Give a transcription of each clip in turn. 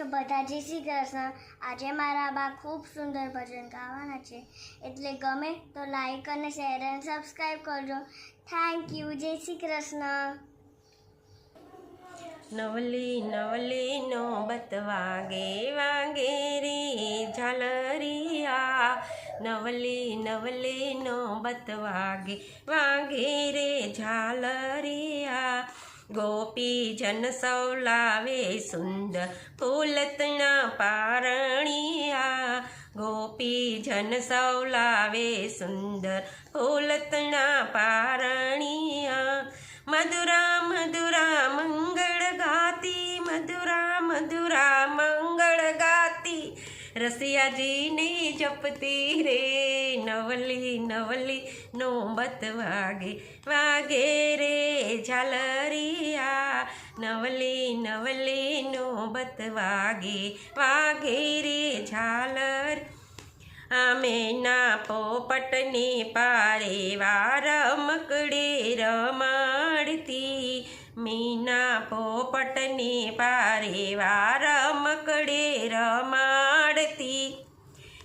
બધા જય શ્રી કૃષ્ણ। આજે મારા બા ખૂબ સુંદર ભજન ગાવાના છે, એટલે ગમે તો લાઈક અને શેર અને સબસ્ક્રાઈબ કરજો। Thank you. જય શ્રી કૃષ્ણ। નવલી નવલી નો બત વાગે વાગે રે ઝાલરિયા, નવલી નવલી નો બત વાગે વાગે રે ઝાલરિયા। ગોપી જન સૌ લાવે સુંદર ફૂલતના પારણિયા, ગોપી જન સૌ લાવે સુંદર ફૂલતના પારણિયા। મધુરા મધુરા મંગળ ગાતી, મધુરા મધુરા મંગળ ગાતી, રસિયાજીને જપતી રે। નવલી નવલી નો બત વાગે વાગે રે ઝાલરિયા, નવલી નવલી નો બત વાગે વાગે રે ઝાલર। આમેના પોપટની પારે વાર રમકડે રમાડતી, મીના પોપટની પારે વાર રમકડે રમાડતી।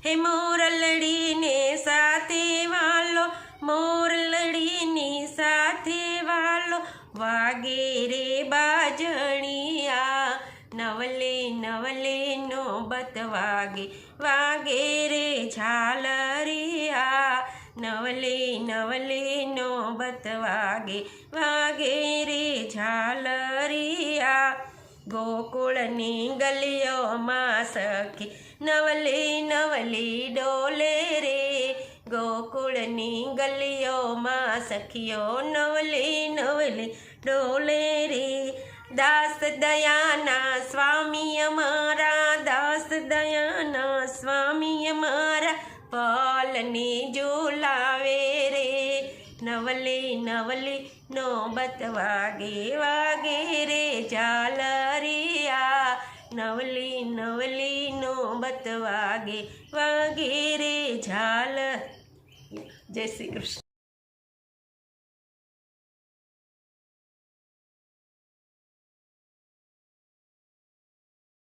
હે મોરલડીને સાથે વાલો, મોરલડીની સાથે વાલો, વાગે રે બાજણિયા। નવલી નવલી નો બત વાગે વાગે રે ઝાલરિયા, નવલી નવલી નો બત વાગે વાગે રે ઝાલરિયા। ગોકુળની ગલીઓમાં સખી નવલી નવલી ડોલે રે, ગોકુળની ગલીઓમાં સખીઓ નવલી નવલી ડોલે રે। દાસ દયાના સ્વામી અમારા, દાસ દયાના સ્વામી અમારા, પાલને ઝુલાવે રે। નવલી નવલી નો બત વાગે વાગે રે ઝાલરિયા, નવલી નવલી નો બત વાગે વાગે રે ઝાલ। જય શ્રી કૃષ્ણ।